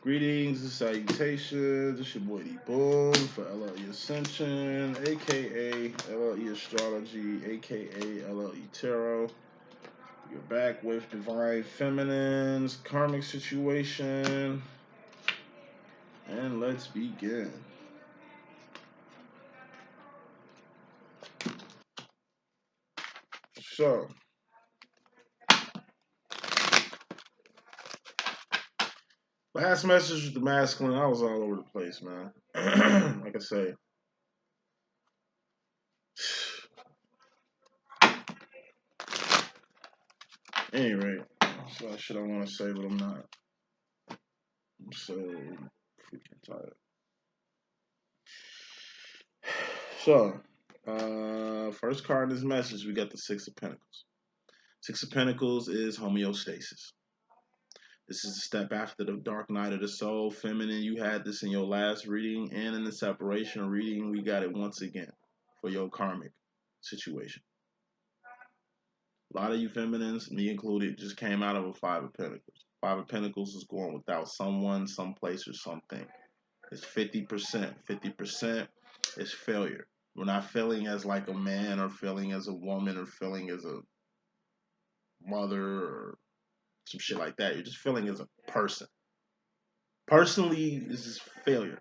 Greetings and salutations. It's your boy D.Boom for LLE.Ascension, aka LLE Astrology, aka LLE Tarot. You're back with Divine Feminine's Karmic situation, and let's begin. So, last message with the masculine, I was all over the place, man. Like I say, anyway, that's a lot of shit I want to say, but I'm not. I'm so freaking tired. So, first card in this message, we got the Six of Pentacles. Six of Pentacles is homeostasis. This is a step after the Dark Night of the Soul. Feminine, you had this in your last reading, and in the separation reading, we got it once again for your karmic situation. A lot of you feminines, me included, just came out of a Five of Pentacles. Five of Pentacles is going without someone, someplace, or something. It's 50%. 50% is failure. We're not feeling as like a man or feeling as a woman or feeling as a mother or some shit like that. You're just feeling as a person. Personally, this is failure.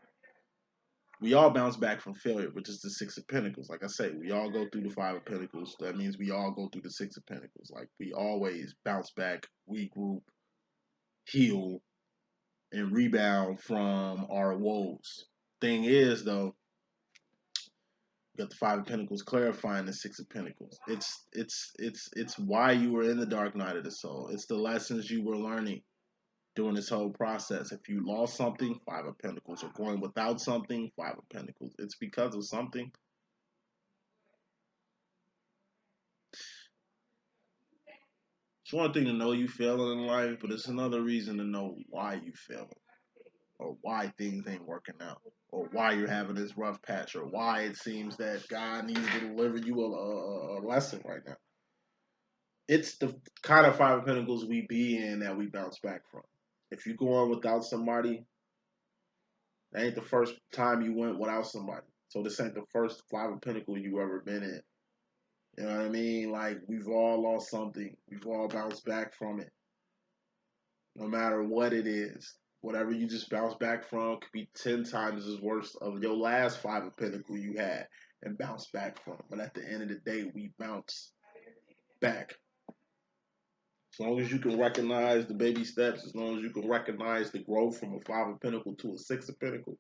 We all bounce back from failure, which is the Six of Pentacles. Like I say, we all go through the Five of Pentacles. That means we all go through the Six of Pentacles. Like we always bounce back, regroup, heal, and rebound from our woes. Thing is, though, you got the Five of Pentacles clarifying the Six of Pentacles. It's why you were in the Dark Night of the Soul. It's the lessons you were learning during this whole process. If you lost something, Five of Pentacles, or going without something, Five of Pentacles. It's because of something. It's one thing to know you failing in life, but it's another reason to know why you failing, or why things ain't working out, or why you're having this rough patch, or why it seems that God needs to deliver you a lesson right now. It's the kind of Five of Pentacles we be in that we bounce back from. If you go on without somebody, that ain't the first time you went without somebody. So this ain't the first Five of Pentacles you ever been in. You know what I mean? Like, we've all lost something. We've all bounced back from it. No matter what it is. Whatever you just bounce back from could be 10 times as worse of your last Five of Pentacles you had and bounce back from. But at the end of the day, we bounce back. As long as you can recognize the baby steps, as long as you can recognize the growth from a Five of Pentacles to a Six of Pentacles,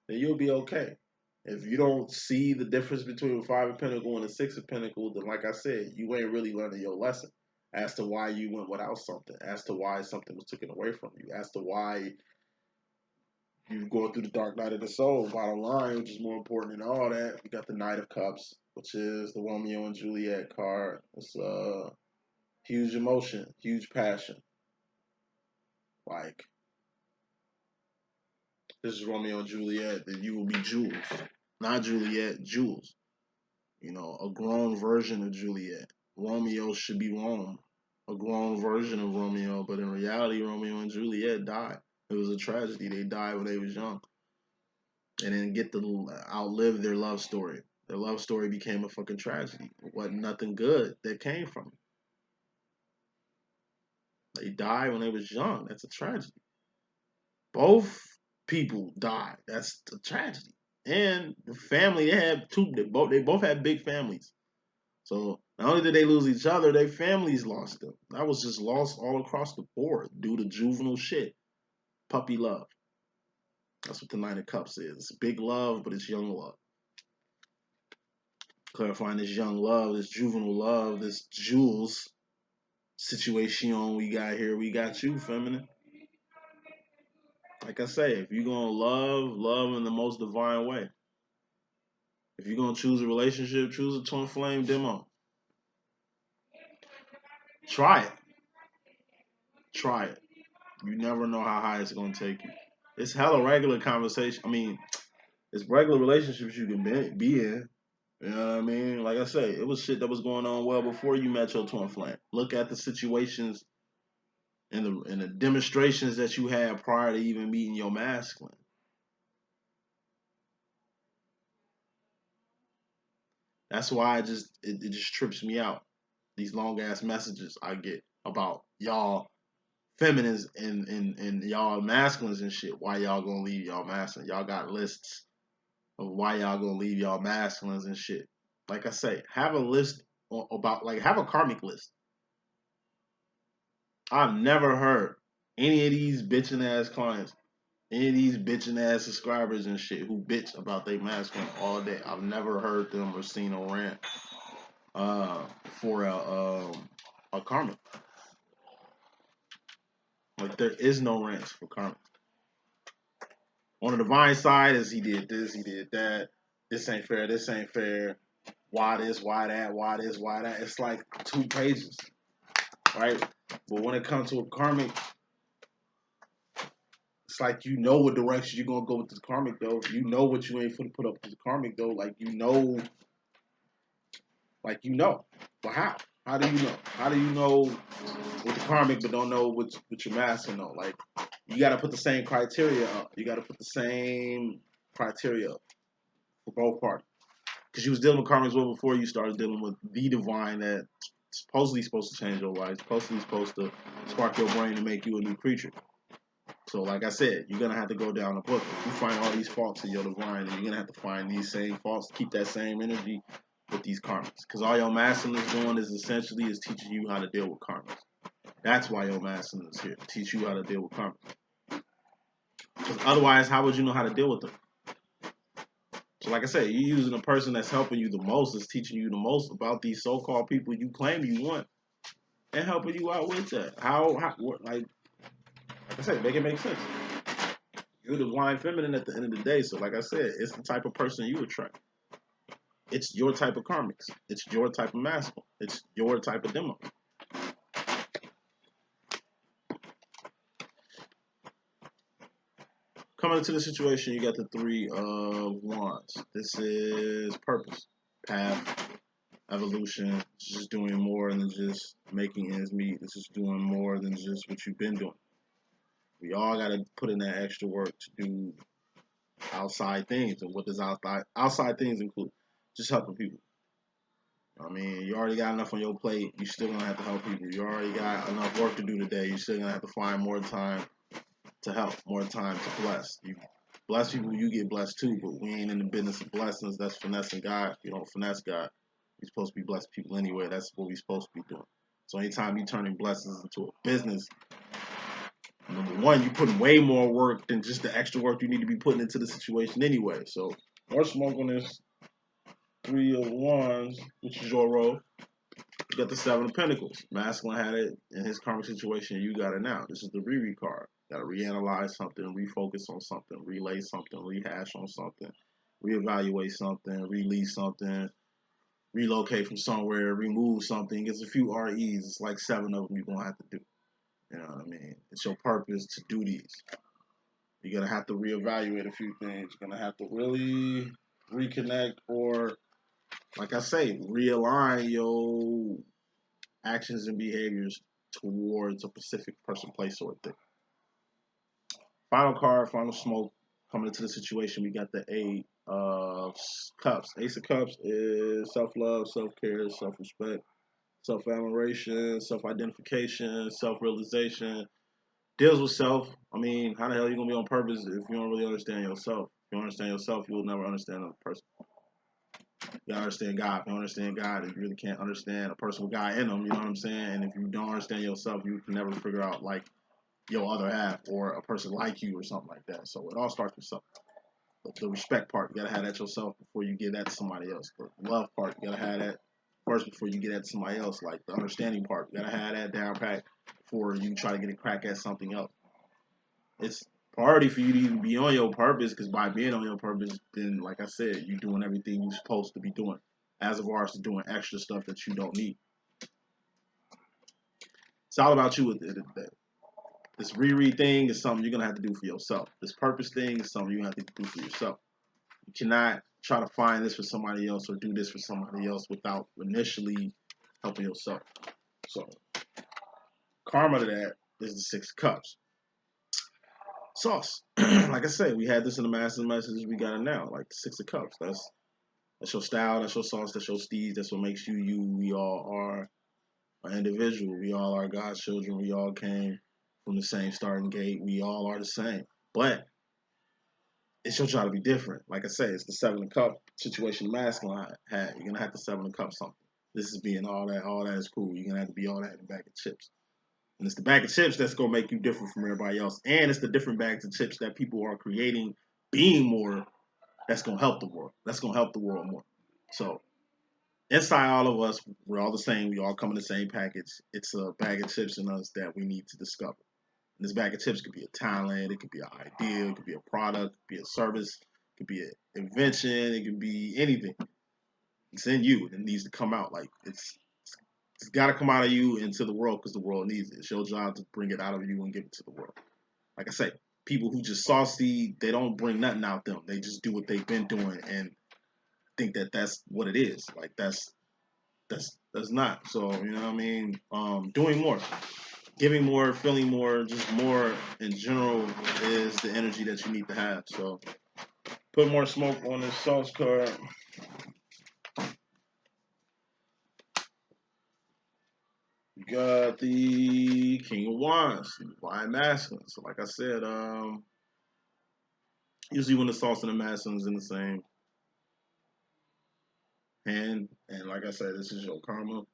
then you'll be okay. If you don't see the difference between a Five of Pentacles and a Six of Pentacles, then like I said, you ain't really learning your lesson as to why you went without something, as to why something was taken away from you, as to why you're going through the Dark Night of the Soul. Bottom line, which is more important than all that, we got the Knight of Cups, which is the Romeo and Juliet card. It's huge emotion, huge passion. Like, this is Romeo and Juliet, then you will be Jules. Not Juliet, Jules. You know, a grown version of Juliet. Romeo should be Rome. A grown version of Romeo, but in reality, Romeo and Juliet died. It was a tragedy. They died when they was young. And didn't get to outlive their love story. Their love story became a fucking tragedy. It wasn't nothing good that came from it. They died when they was young. That's a tragedy. Both people died. That's a tragedy. And the family, they both had big families. So not only did they lose each other, their families lost them. That was just lost all across the board due to juvenile shit. Puppy love. That's what the Nine of Cups is. It's big love, but it's young love. Clarifying this young love, this juvenile love, this Jules situation we got here. We got you, feminine. Like I say, if you're going to love in the most divine way. If you're going to choose a relationship, choose a twin flame demo. Try it. Try it. You never know how high it's going to take you. It's hella regular conversation. I mean, it's regular relationships you can be in. You know what I mean? Like I say, it was shit that was going on well before you met your twin flame. Look at the situations in the demonstrations that you had prior to even meeting your masculine. That's why it just trips me out. These long ass messages I get about y'all feminines and y'all masculines and shit. Why y'all gonna leave y'all masculines? Y'all got lists of why y'all gonna leave y'all masculines and shit. Like I say, have a list about, like, have a karmic list. I've never heard any of these bitching ass clients, any of these bitching ass subscribers and shit who bitch about their masculine all day. I've never heard them or seen a rant for a karmic. Like, there is no rants for karmic. On the divine side is he did this, he did that. This ain't fair. This ain't fair. Why this? Why that? Why this? Why that? It's like 2 pages, right? But when it comes to a karmic, it's like you know what direction you're gonna go with this karmic though. You know what you ain't gonna put up with the karmic though. Like you know. But how? How do you know? How do you know with the karmic but don't know what your master know? Like you gotta put the same criteria up. You gotta put the same criteria up for both parties. Because you was dealing with karmics well before you started dealing with the divine that supposedly supposed to change your life, supposedly supposed to spark your brain and make you a new creature. So like I said, you're gonna have to go down the book. If you find all these faults in your divine, then you're gonna have to find these same faults, keep that same energy with these karmics. Because all your masculine is doing is essentially is teaching you how to deal with karmics. That's why your masculine is here, to teach you how to deal with karmics. Because otherwise, how would you know how to deal with them? So like I said, you're using a person that's helping you the most, is teaching you the most about these so-called people you claim you want, and helping you out with that. Like I said, make it make sense. You're the divine feminine at the end of the day. So like I said, it's the type of person you attract. It's your type of karmics. It's your type of masculine. It's your type of demo. Coming into the situation, you got the 3 of Wands. This is purpose, path, evolution. It's just doing more than just making ends meet. This is doing more than just what you've been doing. We all got to put in that extra work to do outside things. And what does outside things include? Just helping people. I mean, you already got enough on your plate. You still gonna have to help people. You already got enough work to do today. You still gonna have to find more time to help, more time to bless. You bless people, you get blessed too. But we ain't in the business of blessings. That's finessing God. You don't finesse God. You're supposed to be blessed people anyway. That's what we're supposed to be doing. So anytime you turning blessings into a business, number one, you putting way more work than just the extra work you need to be putting into the situation anyway. So more smoke on this 3 of Wands, which is your role. You got the 7 of Pentacles. Masculine had it in his karmic situation. You got it now. This is the reread card. Got to reanalyze something, refocus on something, relay something, rehash on something, reevaluate something, release something, relocate from somewhere, remove something. It's a few REs. It's like 7 of them you're going to have to do. You know what I mean? It's your purpose to do these. You're going to have to reevaluate a few things. You're going to have to really reconnect or, like I say, realign your actions and behaviors towards a specific person, place, or thing. Final card, final smoke. Coming into the situation, we got the 8 of Cups. Ace of Cups is self-love, self-care, self-respect, self-admiration, self-identification, self-realization. Deals with self. I mean, how the hell are you going to be on purpose if you don't really understand yourself? If you don't understand yourself, you will never understand another person. You gotta understand God. If you don't understand God, you really can't understand a person with God in them. You know what I'm saying? And if you don't understand yourself, you can never figure out like your other half or a person like you or something like that. So it all starts with self. But the respect part, you gotta have that yourself before you give that to somebody else. The love part, you gotta have that first before you get that to somebody else. Like the understanding part, you gotta have that down pat before you try to get a crack at something else. It's priority for you to even be on your purpose, because by being on your purpose, then like I said, you're doing everything you're supposed to be doing, as far as doing extra stuff that you don't need. It's all about you at the end of the day. This reread thing is something you're gonna have to do for yourself. This purpose thing is something you're gonna have to do for yourself. You cannot try to find this for somebody else or do this for somebody else without initially helping yourself. So karma to that is the Six of Cups. Sauce. Like I said, we had this in the master message. We got it now. Like the Six of Cups. That's your style. That's your sauce. That's your steez. That's what makes you you. We all are an individual. We all are God's children. We all came from the same starting gate. We all are the same. But it's your job to be different. Like I said, it's the Seven of Cup situation masculine had. You're gonna have to Seven of Cup something. This is being all that. All that is cool. You're gonna have to be all that in the bag of chips. And it's the bag of chips that's gonna make you different from everybody else. And it's the different bags of chips that people are creating, being more. That's gonna help the world. That's gonna help the world more. So inside all of us, we're all the same. We all come in the same package. It's a bag of chips in us that we need to discover. And this bag of chips could be a talent, it could be an idea, it could be a product, it could be a service, it could be an invention, it could be anything. It's in you. It needs to come out. Like it's got to come out of you into the world because the world needs it. It's your job to bring it out of you and give it to the world. Like I say, people who just saucy, they don't bring nothing out them. They just do what they've been doing and think that that's what it is. Like that's not. So you know what I mean. Doing more, giving more, feeling more, just more in general is the energy that you need to have. So put more smoke on this sauce card. You got the King of Wands, Divine Masculine. So like I said, usually when the sauce and the masculine's in the same hand, and like I said, this is your karma. I'm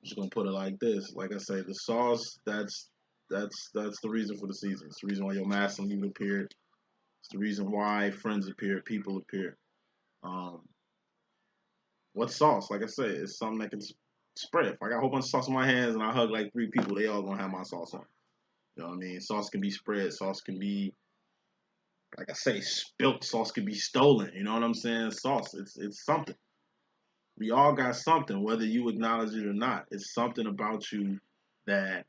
just gonna put it like this. Like I say, the sauce, that's the reason for the season. It's the reason why your masculine even appeared. It's the reason why friends appear, people appear. Um, what sauce? Like I said, it's something that can spread. If I got a whole bunch of sauce in my hands and I hug like 3 people, they all gonna have my sauce on. You know what I mean? Sauce can be spread. Sauce can be, like I say, spilt. Sauce can be stolen. You know what I'm saying? Sauce. It's something. We all got something, whether you acknowledge it or not. It's something about you that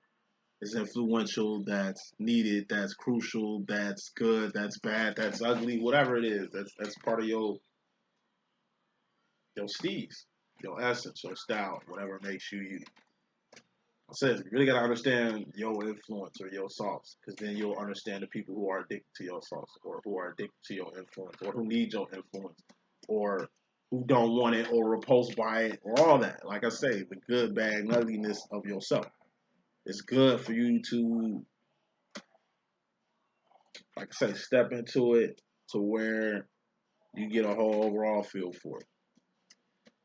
is influential, that's needed, that's crucial, that's good, that's bad, that's ugly, whatever it is. That's part of your steez, your essence, your style, whatever makes you you. I said you really gotta understand your influence or your sauce, because then you'll understand the people who are addicted to your sauce, or who are addicted to your influence, or who need your influence, or who don't want it or repulsed by it, or all that. Like I say, the good, bad, and ugliness of yourself. It's good for you to, like I say, step into it to where you get a whole overall feel for it.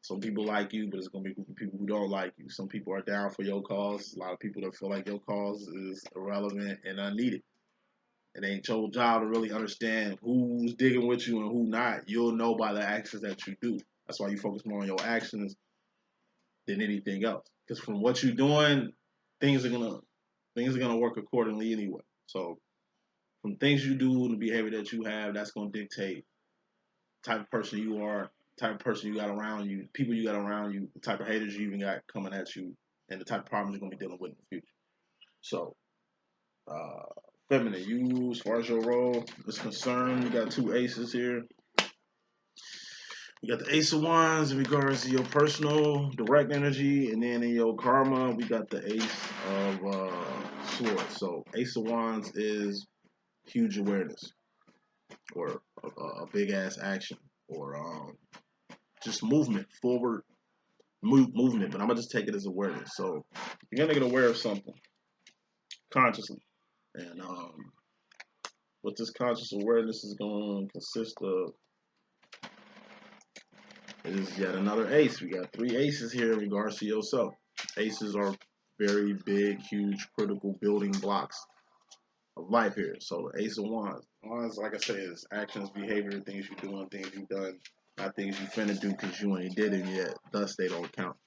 Some people like you, but it's gonna be people who don't like you. Some people are down for your cause. A lot of people that feel like your cause is irrelevant and unneeded. It ain't your job to really understand who's digging with you and who not. You'll know by the actions that you do. That's why you focus more on your actions than anything else. Because from what you're doing, things are gonna work accordingly anyway. So from things you do and the behavior that you have, that's gonna dictate the type of person you are, the type of person you got around you, people you got around you, the type of haters you even got coming at you, and the type of problems you're gonna be dealing with in the future. So, feminine, you as far as your role is concerned, you got 2 aces here. You got the Ace of Wands in regards to your personal direct energy, and then in your karma, we got the Ace of Swords. So, Ace of Wands is huge awareness, or a big ass action, or just movement forward, movement. But I'm gonna just take it as awareness. So, you're gonna get aware of something consciously, and what this conscious awareness is going to consist of is yet another ace. We got 3 aces here in regards to yourself. Aces are very big, huge, critical building blocks of life here. So the Ace of Wands. Wands, like I say, is actions, behavior, things you're doing, things you've done, not things you finna do because you ain't did it yet. Thus, they don't count.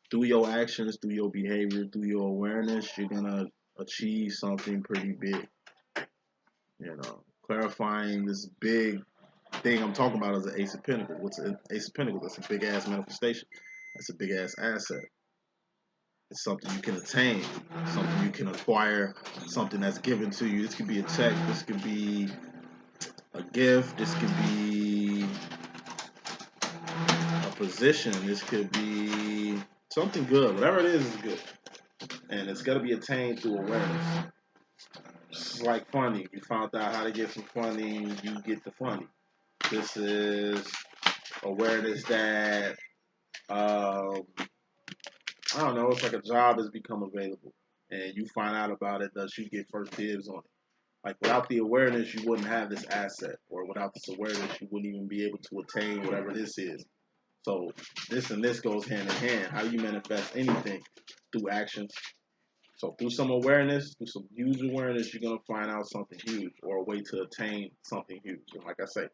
Through your actions, through your behavior, through your awareness, you're gonna achieve something pretty big. You know, clarifying this big thing I'm talking about is the Ace of Pentacles. What's an Ace of Pentacles? That's a big ass manifestation. That's a big ass asset. It's something you can attain, something you can acquire, something that's given to you. This could be a check. This could be a gift. This could be a position. This could be something good. Whatever it is good. And it's going to be attained through awareness. It's like funny. You found out how to get some funny, you get the funny. This is awareness that, I don't know, it's like a job has become available. And you find out about it, thus you get first dibs on it. Like without the awareness, you wouldn't have this asset. Or without this awareness, you wouldn't even be able to attain whatever this is. So this and this goes hand in hand. How you manifest anything? Through actions. So through some awareness, through some huge awareness, you're gonna find out something huge or a way to attain something huge. And like I say,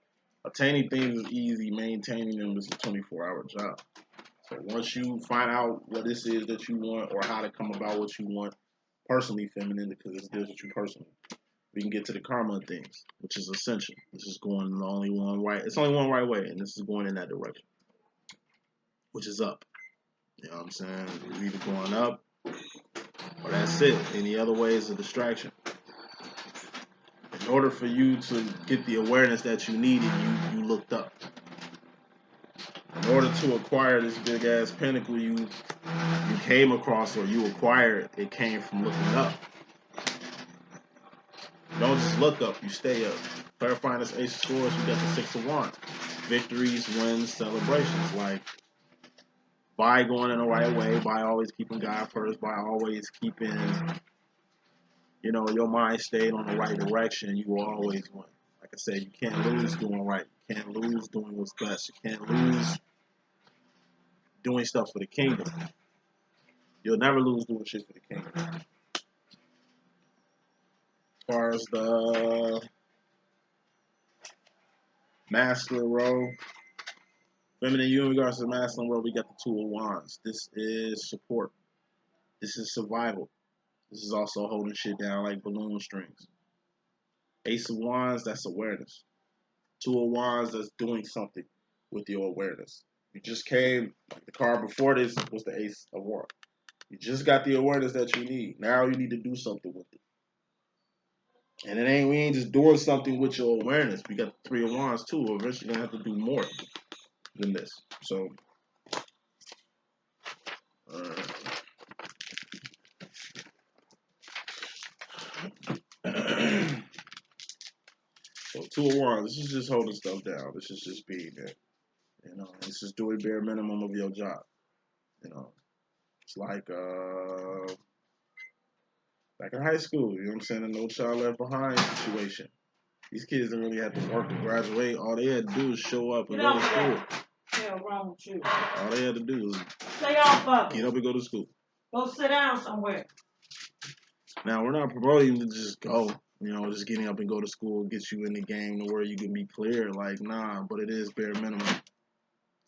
attaining things is easy, maintaining them is a 24-hour job. So once you find out what this is that you want or how to come about what you want, personally feminine, because it deals with you personally, we can get to the karma of things, which is ascension. This is going the only one right. It's only one right way, and this is going in that direction, which is up. You know what I'm saying? You're either going up or that's it. Any other way is a distraction. In order for you to get the awareness that you needed, you looked up. In order to acquire this big ass pinnacle you came across or you acquired, it came from looking up. Don't just look up, you stay up. Clarifying this Ace of Swords, we got the Six of Wands. Victories, wins, celebrations. Like, by going in the right way, by always keeping God first, by always keeping, your mind stayed on the right direction, you will always win. Like I said, you can't lose doing right. You can't lose doing what's best. You can't lose doing stuff for the kingdom. You'll never lose doing shit for the kingdom. As far as the masculine role, feminine you in regards to the masculine role, we got the Two of Wands. This is support. This is survival. This is also holding shit down like balloon strings. Ace of Wands, that's awareness. Two of Wands, that's doing something with your awareness. You just came, like the card before this was the Ace of Wands. You just got the awareness that you need. Now you need to do something with it. And we ain't just doing something with your awareness. We got the Three of Wands too. We're eventually gonna have to do more than this. So, so Two of Wands. This is just holding stuff down. This is just being there. This is doing bare minimum of your job. It's like back in high school. You know what I'm saying? A No Child Left Behind situation. These kids didn't really have to work to graduate. All they had to do was show up and go to school. Hell wrong with you. All they had to do was stay off of it. Get up and go to school. Go sit down somewhere. Now, we're not promoting to just go, just getting up and go to school gets you in the game to where you can be clear. Like, nah, but it is bare minimum. As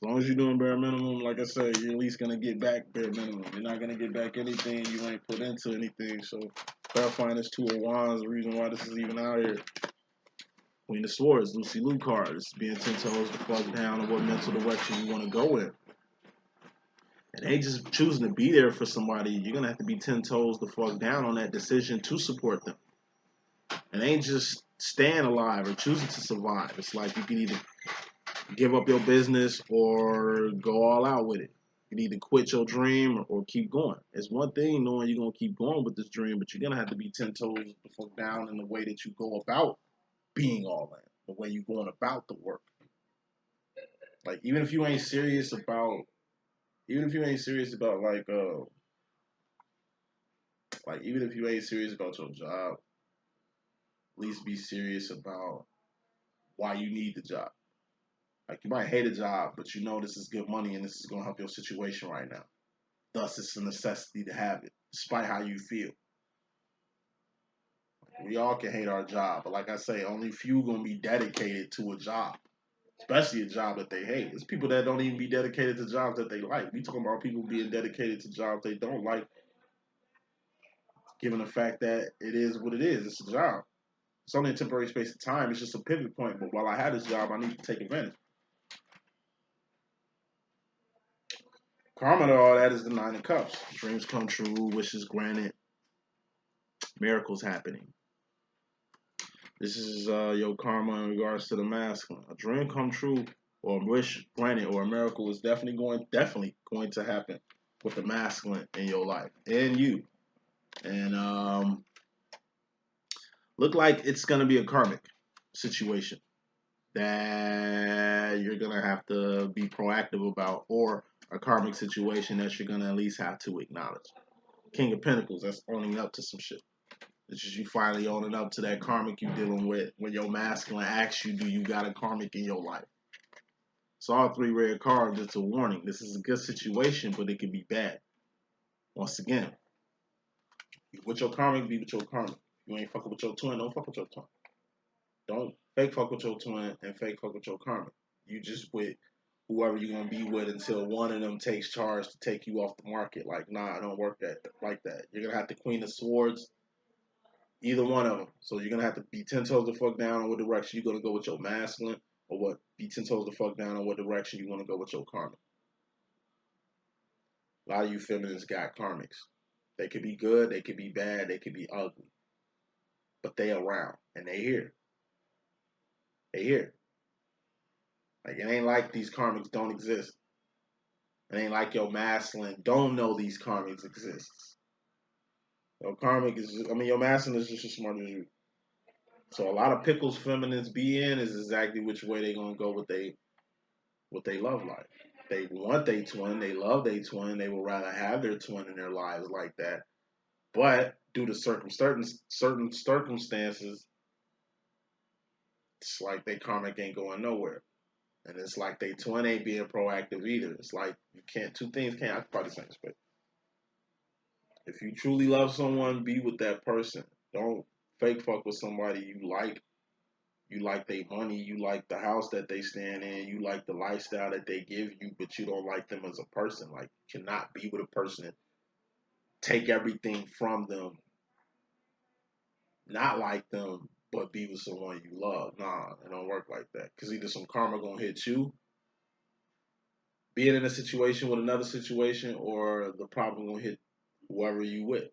long as you're doing bare minimum, like I said, you're at least going to get back bare minimum. You're not going to get back anything you ain't put into anything. So, clarifying this Two of Wands, the reason why this is even out here. Queen of Swords, Lucy Liu card. It's being 10 toes the fuck down on what mental direction you want to go in. And they just choosing to be there for somebody. You're going to have to be 10 toes the fuck down on that decision to support them. And they ain't just staying alive or choosing to survive. It's like you can either give up your business or go all out with it. You can either quit your dream or keep going. It's one thing knowing you're going to keep going with this dream, but you're going to have to be 10 toes the fuck down in the way that you go about being all in, the way you're going about the work. Like, even if you ain't serious about even if you ain't serious about even if you ain't serious about your job, at least be serious about why you need the job. Like, you might hate a job, but you know this is good money and this is gonna help your situation right now. Thus, it's a necessity to have it, despite how you feel. We all can hate our job, but like I say, only few gonna be dedicated to a job. Especially a job that they hate. There's people that don't even be dedicated to jobs that they like. We talking about people being dedicated to jobs they don't like, given the fact that it is what it is. It's a job. It's only a temporary space of time. It's just a pivot point. But while I have this job, I need to take advantage. Karma to all that is the Nine of Cups. Dreams come true, wishes granted, miracles happening. This is your karma in regards to the masculine. A dream come true or a wish granted or a miracle is definitely going to happen. with the masculine in your life and you. And look like it's gonna be a karmic situation that you're gonna have to be proactive about, or a karmic situation that you're gonna at least have to acknowledge. King of Pentacles, that's owning up to some shit. It's just you finally owning up to that karmic you dealing with when your masculine asks you, do you got a karmic in your life? So all three red cards, it's a warning. This is a good situation, but it could be bad. Once again, with your karmic, be with your karmic. You ain't fucking with your twin, don't fuck with your twin. Don't fake fuck with your twin and fake fuck with your karmic. You just with whoever you're gonna be with until one of them takes charge to take you off the market. Like, nah, I don't work like that. You're gonna have the Queen of Swords, either one of them. So you're gonna have to be 10 toes the fuck down on what direction you're gonna go with your masculine, or what, be 10 toes the fuck down on what direction you want to go with your karmic. A lot of you feminists got karmics. They could be good, they could be bad, they could be ugly, but they around and they here. They here. Like, it ain't like these karmics don't exist. It ain't like your masculine don't know these karmics exist. Your karmic is, your masculine is just as smart as you. So a lot of pickles feminists be in is exactly which way they gonna go with they love life. They want their twin, they love their twin, they would rather have their twin in their lives like that. But due to certain circumstances, it's like they karmic ain't going nowhere. And it's like they twin ain't being proactive either. It's like two things can't occupy the same space. If you truly love someone, be with that person. Don't fake fuck with somebody you like. You like their money, you like the house that they stand in, you like the lifestyle that they give you, but you don't like them as a person. Like, you cannot be with a person, take everything from them, not like them, but be with someone you love. Nah, it don't work like that. Because either some karma gonna hit you, being in a situation with another situation, or the problem gonna hit whoever you with.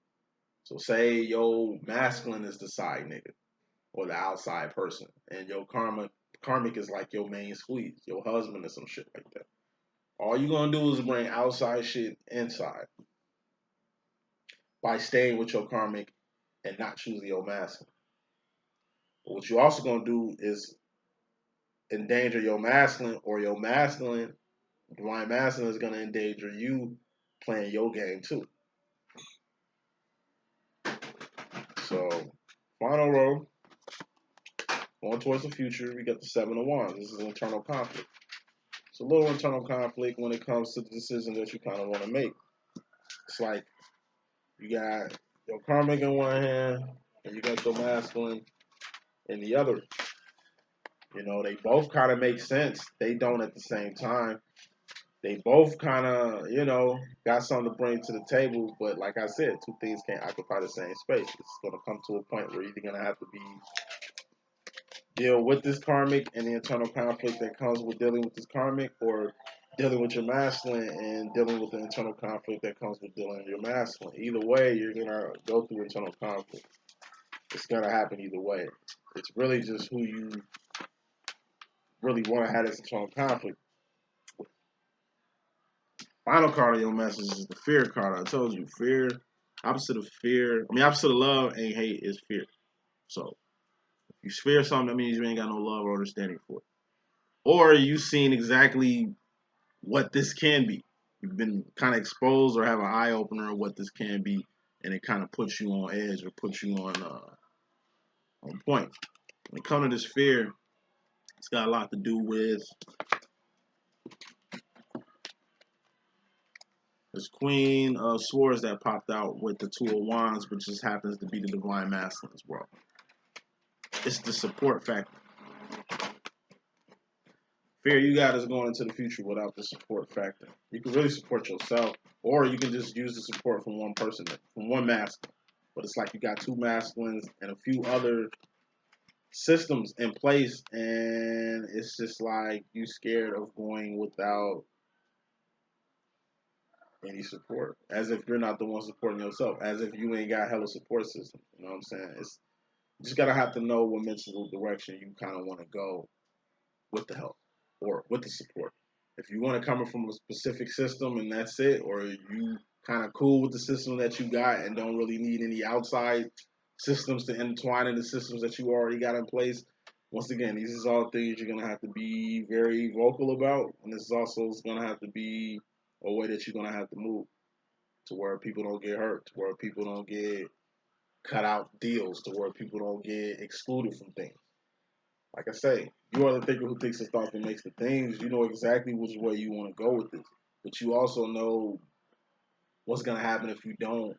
So say your masculine is the side nigga or the outside person, and your karmic is like your main squeeze, your husband or some shit like that. All you gonna do is bring outside shit inside by staying with your karmic and not choosing your masculine. But what you also gonna do is endanger your masculine, or your masculine, divine masculine, is gonna endanger you playing your game too. So, final row, going towards the future, we got the Seven of Wands. This is internal conflict. It's a little internal conflict when it comes to the decision that you kind of want to make. It's like you got your karmic in one hand and you got your masculine in the other. You know, they both kind of make sense. They don't at the same time. They both kind of, got something to bring to the table. But like I said, two things can't occupy the same space. It's going to come to a point where you're either going to have to deal with this karmic and the internal conflict that comes with dealing with this karmic, or dealing with your masculine and dealing with the internal conflict that comes with dealing with your masculine. Either way, you're going to go through internal conflict. It's going to happen either way. It's really just who you really want to have this internal conflict. Final card of your message is the fear card. I told you, fear, opposite of fear. Opposite of love and hate is fear. So, if you fear something, that means you ain't got no love or understanding for it. Or you've seen exactly what this can be. You've been kind of exposed or have an eye opener of what this can be, and it kind of puts you on edge or puts you on point. When it comes to this fear, it's got a lot to do with this Queen of Swords that popped out with the Two of Wands, which just happens to be the Divine Masculine as well. It's the support factor. Fear you got is going into the future without the support factor. You can really support yourself, or you can just use the support from one person, from one masculine. But it's like you got two masculines and a few other systems in place, and it's just like you scared of going without any support, as if you're not the one supporting yourself, as if you ain't got hella support system. You know what I'm saying? You just gotta have to know what mental direction you kind of want to go with the help or with the support. If you want to come from a specific system and that's it, or you kind of cool with the system that you got and don't really need any outside systems to intertwine in the systems that you already got in place. Once again, these is all things you're gonna have to be very vocal about, and this is also gonna have to be a way that you're gonna have to move to where people don't get hurt, to where people don't get cut out deals, to where people don't get excluded from things. Like I say, you are the thinker who thinks the thought that makes the things. You know exactly which way you want to go with this, but you also know what's gonna happen if you don't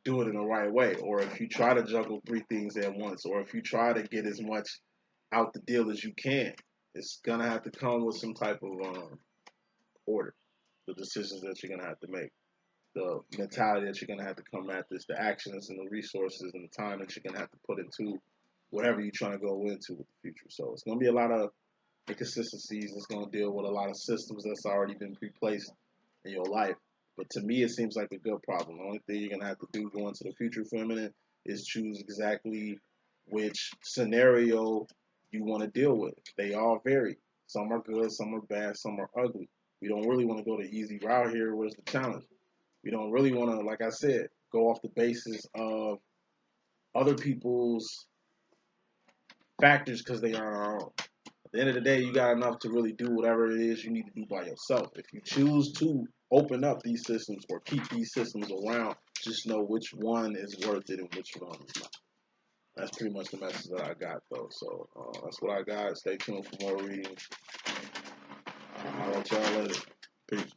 do it in the right way, or if you try to juggle three things at once, or if you try to get as much out the deal as you can. It's gonna have to come with some type of order. The decisions that you're gonna have to make, the mentality that you're gonna have to come at this, the actions and the resources and the time that you're gonna have to put into whatever you're trying to go into with the future. So it's gonna be a lot of inconsistencies. It's gonna deal with a lot of systems that's already been pre-placed in your life. But to me, it seems like a good problem. The only thing you're gonna have to do going to the future feminine is choose exactly which scenario you want to deal with. They all vary. Some are good, some are bad, some are ugly. We don't really want to go the easy route here. Where's the challenge? We don't really want to, like I said, go off the basis of other people's factors because they are our own. At the end of the day, you got enough to really do whatever it is you need to do by yourself. If you choose to open up these systems or keep these systems around, just know which one is worth it and which one is not. That's pretty much the message that I got, though. So that's what I got. Stay tuned for more readings. I'll let y'all later. Peace.